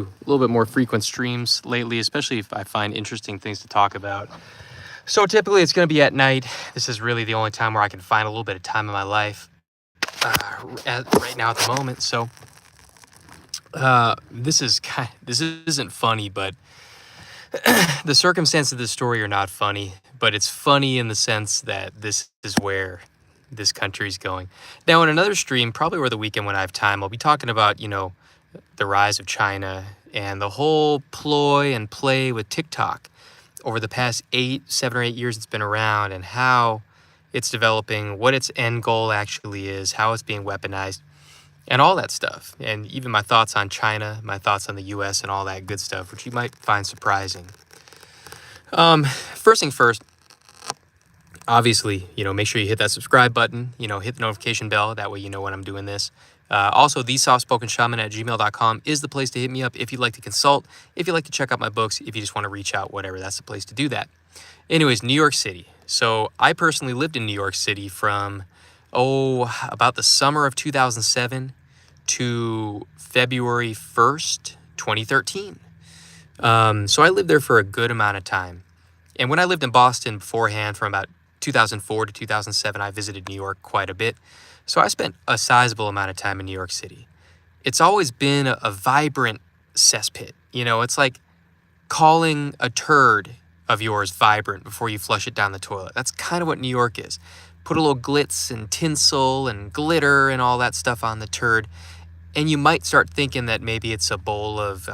a little bit more frequent streams lately, especially if I find interesting things to talk about. So typically it's going to be at night. This is really the only time where I can find a little bit of time in my life right now at the moment. So this isn't funny, but the circumstances of this story are not funny, but it's funny in the sense that this is where this country's going. Now, in another stream, probably over the weekend when I have time, I'll be talking about, the rise of China and the whole ploy and play with TikTok over the past 7 or 8 years it's been around, and how it's developing, what its end goal actually is, how it's being weaponized, and all that stuff. And even my thoughts on China, my thoughts on the US and all that good stuff, which you might find surprising. First thing first, obviously, make sure you hit that subscribe button, hit the notification bell. That way you know when I'm doing this. Also, thesoftspokenshaman@gmail.com is the place to hit me up if you'd like to consult, if you'd like to check out my books, if you just want to reach out, whatever, that's the place to do that. Anyways, New York City. So I personally lived in New York City from, about the summer of 2007 to February 1st, 2013. So I lived there for a good amount of time. And when I lived in Boston beforehand, from about 2004 to 2007, I visited New York quite a bit. So I spent a sizable amount of time in New York City. It's always been a vibrant cesspit. It's like calling a turd of yours vibrant before you flush it down the toilet. That's kind of what New York is. Put a little glitz and tinsel and glitter and all that stuff on the turd, and you might start thinking that maybe it's a bowl of,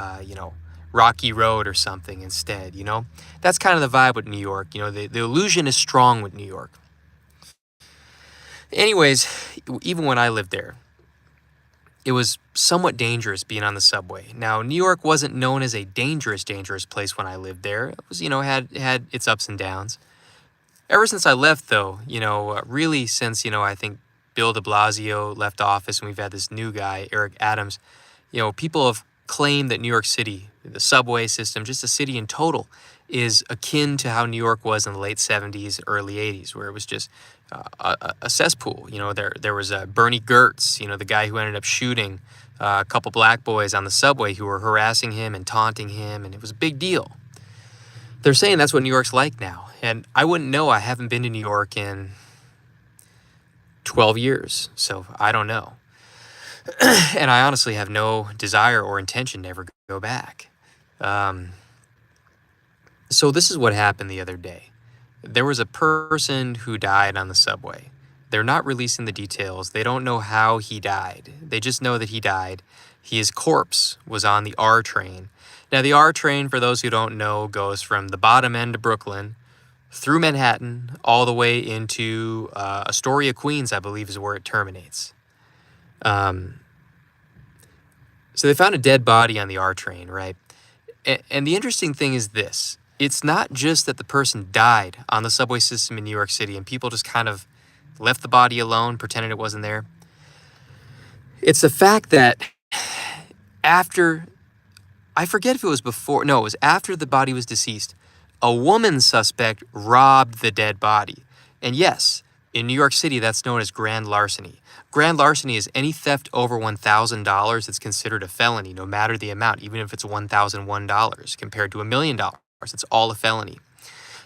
Rocky Road or something instead, That's kind of the vibe with New York. The illusion is strong with New York. Anyways, even when I lived there, it was somewhat dangerous being on the subway. Now, New York wasn't known as a dangerous place when I lived there. It was, had its ups and downs. Ever since I left, though, really since, I think Bill de Blasio left office and we've had this new guy, Eric Adams, people have claimed that New York City, the subway system, just the city in total, is akin to how New York was in the late 70s, early 80s, where it was just a cesspool. There was Bernie Gertz, the guy who ended up shooting a couple black boys on the subway who were harassing him and taunting him, and it was a big deal. They're saying that's what New York's like now, and I wouldn't know. I haven't been to New York in 12 years, so I don't know. And I honestly have no desire or intention to ever go back. So this is what happened the other day. There was a person who died on the subway. They're not releasing the details. They don't know how he died. They just know that he died. His corpse was on the R train. Now, the R train, for those who don't know, goes from the bottom end of Brooklyn through Manhattan all the way into Astoria, Queens, I believe is where it terminates. So they found a dead body on the R train, right? And the interesting thing is this. It's not just that the person died on the subway system in New York City and people just kind of left the body alone, pretending it wasn't there. It's the fact that after, I forget if it was before, no, it was after the body was deceased, a woman suspect robbed the dead body. And yes, in New York City, that's known as grand larceny. Grand larceny is any theft over $1,000 that's considered a felony, no matter the amount, even if it's $1,001 compared to $1 million. It's all a felony.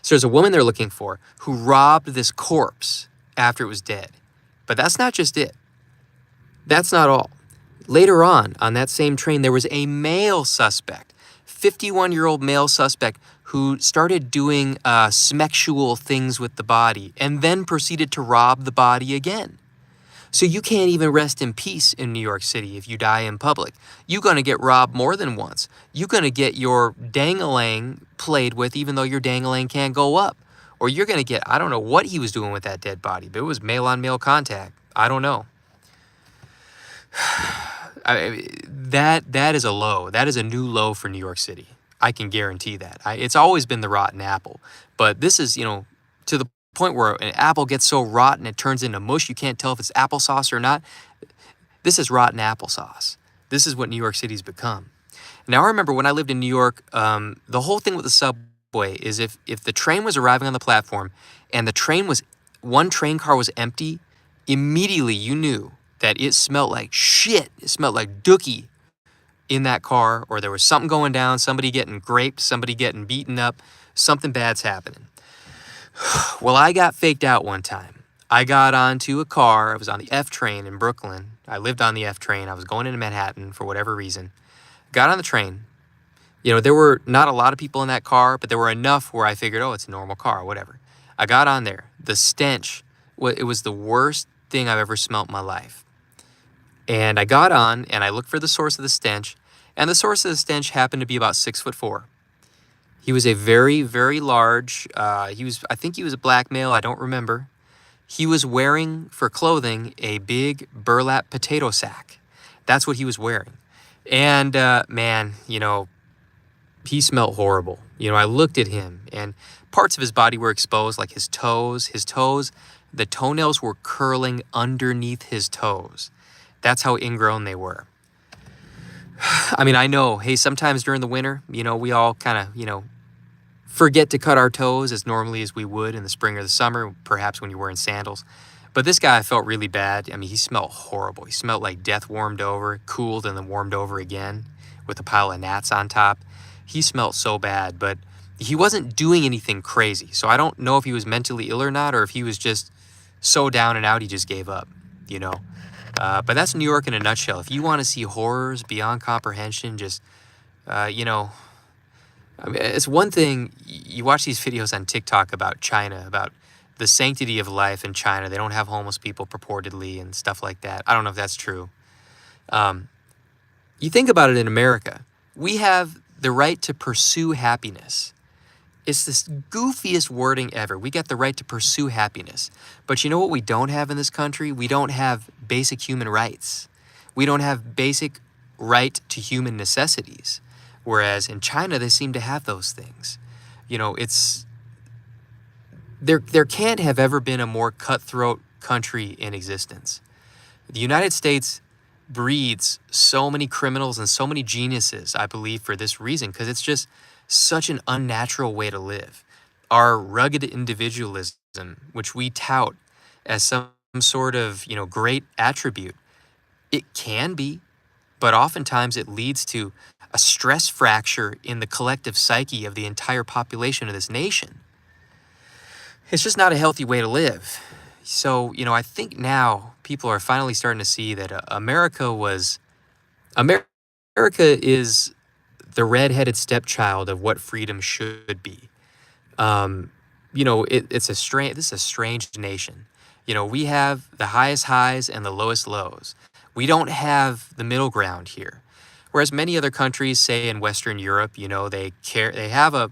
So there's a woman they're looking for who robbed this corpse after it was dead. But that's not just it. That's not all. Later on that same train, there was a male suspect, 51-year-old male suspect, who started doing smexual things with the body and then proceeded to rob the body again. So you can't even rest in peace in New York City if you die in public. You're going to get robbed more than once. You're going to get your dang-a-lang played with even though your dang-a-lang can't go up. Or you're going to get, I don't know what he was doing with that dead body, but it was male-on-male contact. I don't know. That is a low. That is a new low for New York City. I can guarantee that. It's always been the rotten apple. But this is, to the point where an apple gets so rotten it turns into mush, you can't tell if it's applesauce or not. This is rotten applesauce. This is what New York City's become. Now, I remember when I lived in New York, the whole thing with the subway is if the train was arriving on the platform and one train car was empty, immediately you knew that it smelled like shit. It smelled like dookie in that car, or there was something going down, somebody getting raped, somebody getting beaten up, something bad's happening. Well, I got faked out one time. I got onto a car. I was on the F train in Brooklyn. I lived on the F train. I was going into Manhattan for whatever reason. Got on the train. There were not a lot of people in that car, but there were enough where I figured, oh, it's a normal car, whatever. I got on there. The stench, it was the worst thing I've ever smelt in my life. And I got on and I looked for the source of the stench. And the source of the stench happened to be about 6'4". He was a very, very large, I think he was a black male, I don't remember. He was wearing, for clothing, a big burlap potato sack. That's what he was wearing. And, man, he smelled horrible. I looked at him, and parts of his body were exposed, like his toes. The toenails were curling underneath his toes. That's how ingrown they were. I mean, I know, hey, sometimes during the winter, we all kind of, forget to cut our toes as normally as we would in the spring or the summer, perhaps when you're wearing sandals. But this guy, I felt really bad. I mean, he smelled horrible. He smelled like death warmed over, cooled, and then warmed over again with a pile of gnats on top. He smelled so bad, but he wasn't doing anything crazy. So I don't know if he was mentally ill or not, or if he was just so down and out he just gave up, But that's New York in a nutshell. If you want to see horrors beyond comprehension, just, I mean, it's one thing, you watch these videos on TikTok about China, about the sanctity of life in China. They don't have homeless people purportedly and stuff like that. I don't know if that's true. You think about it in America. We have the right to pursue happiness. It's this goofiest wording ever. We got the right to pursue happiness. But you know what we don't have in this country? We don't have basic human rights. We don't have basic right to human necessities. Whereas in China, they seem to have those things. There can't have ever been a more cutthroat country in existence. The United States breeds so many criminals and so many geniuses, I believe, for this reason, because it's just such an unnatural way to live. Our rugged individualism, which we tout as some sort of, great attribute, it can be, but oftentimes it leads to a stress fracture in the collective psyche of the entire population of this nation. It's just not a healthy way to live. So, I think now people are finally starting to see that America is the redheaded stepchild of what freedom should be. This is a strange nation. We have the highest highs and the lowest lows. We don't have the middle ground here. Whereas many other countries, say in Western Europe, they have a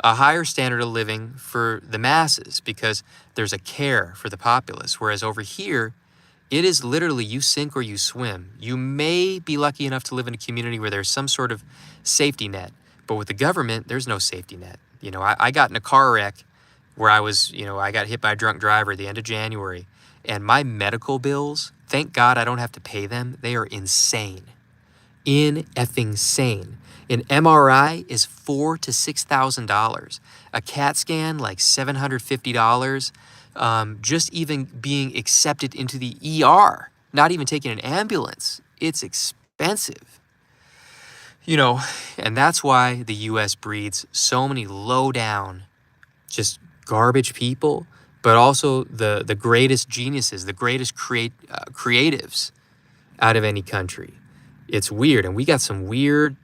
higher standard of living for the masses because there's a care for the populace. Whereas over here, it is literally you sink or you swim. You may be lucky enough to live in a community where there's some sort of safety net, but with the government, there's no safety net. I got in a car wreck where I got hit by a drunk driver at the end of January, and my medical bills, thank God I don't have to pay them. They are insane. Effing-sane. An MRI is $4,000 to $6,000. A CAT scan, like $750. Just even being accepted into the ER, not even taking an ambulance. It's expensive. And that's why the U.S. breeds so many low-down, just garbage people, but also the greatest geniuses, the greatest creatives out of any country. It's weird, and we got some weird,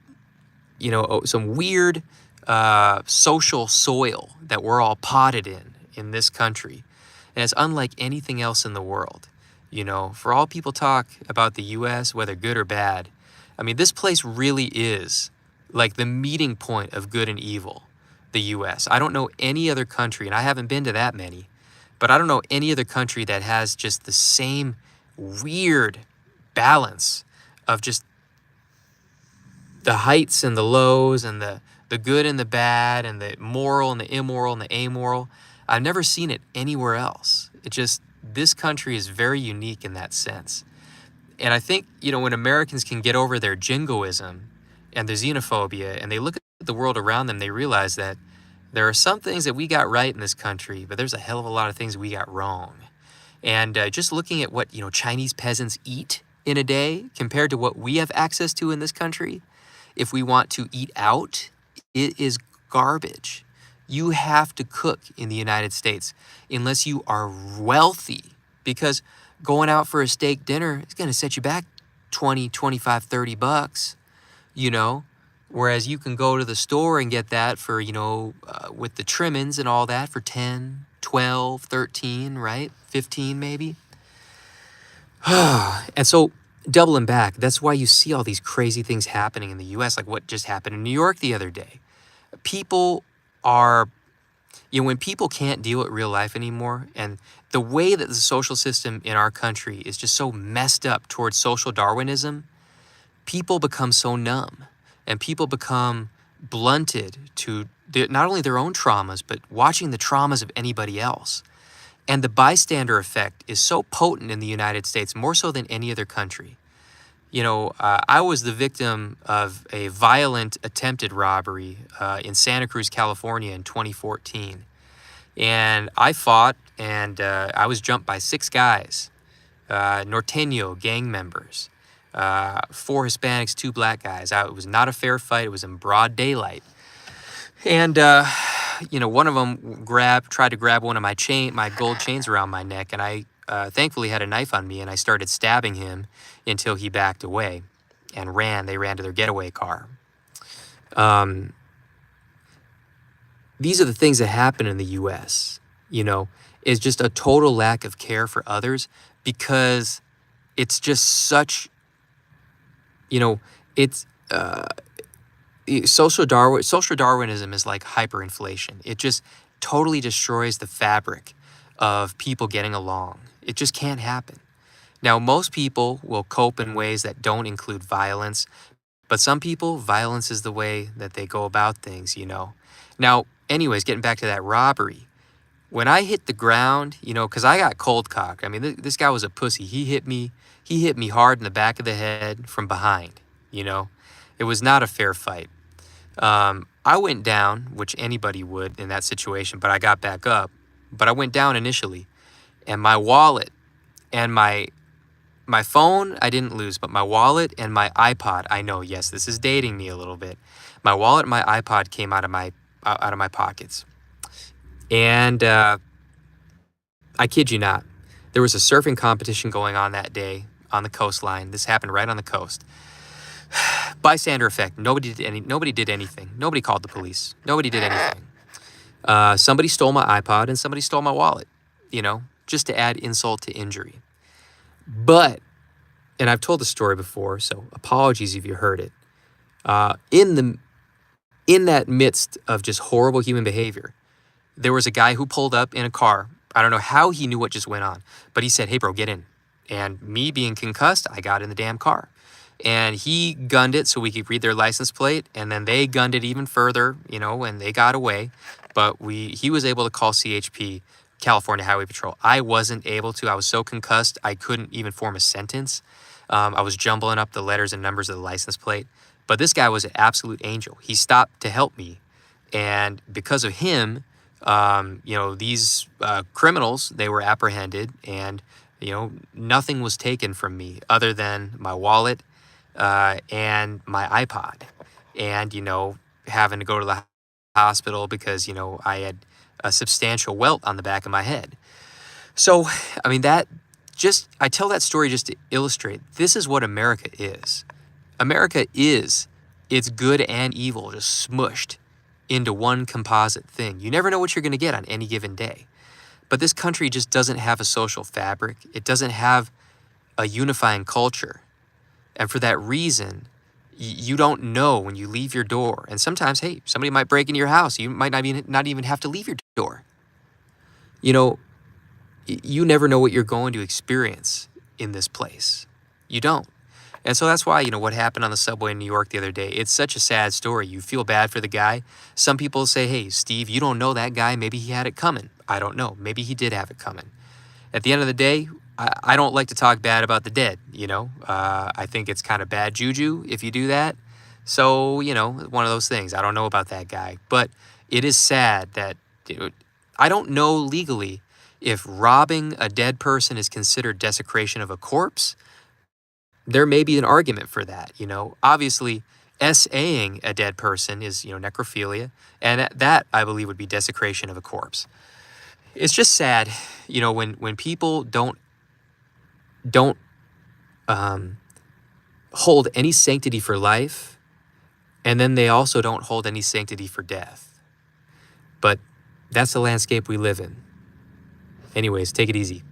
social soil that we're all potted in this country, and it's unlike anything else in the world. For all people talk about the U.S., whether good or bad, I mean, this place really is like the meeting point of good and evil, the U.S. I don't know any other country, and I haven't been to that many, but I don't know any other country that has just the same weird balance of just the heights and the lows and the good and the bad and the moral and the immoral and the amoral. I've never seen it anywhere else. This country is very unique in that sense. And I think, when Americans can get over their jingoism and their xenophobia and they look at the world around them, they realize that there are some things that we got right in this country, but there's a hell of a lot of things we got wrong. And just looking at what, Chinese peasants eat in a day compared to what we have access to in this country, if we want to eat out, it is garbage. You have to cook in the United States unless you are wealthy, because going out for a steak dinner is going to set you back 20, 25, 30 bucks, you know, whereas you can go to the store and get that for, with the trimmings and all that for 10, 12, 13, right? 15 maybe. And so doubling back, that's why you see all these crazy things happening in the US, like what just happened in New York the other day. People are, when people can't deal with real life anymore, and the way that the social system in our country is just so messed up towards social Darwinism, people become so numb and people become blunted to not only their own traumas, but watching the traumas of anybody else. And the bystander effect is so potent in the United States, more so than any other country. I was the victim of a violent attempted robbery in Santa Cruz, California in 2014. And I fought, and I was jumped by 6 guys, Norteño gang members, 4 Hispanics, 2 black guys. It was not a fair fight. It was in broad daylight. And, one of them tried to grab one of my gold chains around my neck, and I thankfully had a knife on me, and I started stabbing him until he backed away and ran. They ran to their getaway car. These are the things that happen in the U.S., is just a total lack of care for others, because it's just such, it's social Darwinism is like hyperinflation. It just totally destroys the fabric of people getting along. It just can't happen. Now, most people will cope in ways that don't include violence, but some people, violence is the way that they go about things, Now, anyways, getting back to that robbery, when I hit the ground, because I got cold cocked. I mean, this guy was a pussy. He hit me hard in the back of the head from behind, It was not a fair fight. I went down, which anybody would in that situation, but I got back up. But I went down initially, and my wallet and my phone I didn't lose, but my wallet and my iPod, I know, yes, this is dating me a little bit. My wallet and my iPod came out of my pockets. And I kid you not, there was a surfing competition going on that day on the coastline. This happened right on the coast. Bystander effect. Nobody did anything. Nobody called the police. Nobody did anything. Somebody stole my iPod and somebody stole my wallet, just to add insult to injury. But, and I've told the story before, so apologies if you heard it. In that midst of just horrible human behavior, there was a guy who pulled up in a car. I don't know how he knew what just went on, but he said, "Hey bro, get in." And me being concussed, I got in the damn car. And he gunned it so we could read their license plate, and then they gunned it even further, and they got away. But he was able to call CHP, California Highway Patrol. I wasn't able to. I was so concussed, I couldn't even form a sentence. I was jumbling up the letters and numbers of the license plate. But this guy was an absolute angel. He stopped to help me. And because of him, these criminals, they were apprehended, and, nothing was taken from me other than my wallet and my iPod, and, having to go to the hospital because, I had a substantial welt on the back of my head. So, I mean, I tell that story just to illustrate, this is what America is. America is, it's good and evil just smushed into one composite thing. You never know what you're going to get on any given day. But this country just doesn't have a social fabric. It doesn't have a unifying culture. And for that reason, you don't know when you leave your door. And sometimes, hey, somebody might break into your house. You might not even have to leave your door. You never know what you're going to experience in this place. You don't. And so that's why, what happened on the subway in New York the other day, it's such a sad story. You feel bad for the guy. Some people say, hey, Steve, you don't know that guy. Maybe he had it coming. I don't know. Maybe he did have it coming. At the end of the day, I don't like to talk bad about the dead, I think it's kind of bad juju if you do that. So, one of those things. I don't know about that guy. But it is sad that I don't know legally if robbing a dead person is considered desecration of a corpse. There may be an argument for that, Obviously, SAing a dead person is, necrophilia, and that I believe would be desecration of a corpse. It's just sad, when people don't um, hold any sanctity for life, and then they also don't hold any sanctity for death. But that's the landscape we live in. Anyways, take it easy.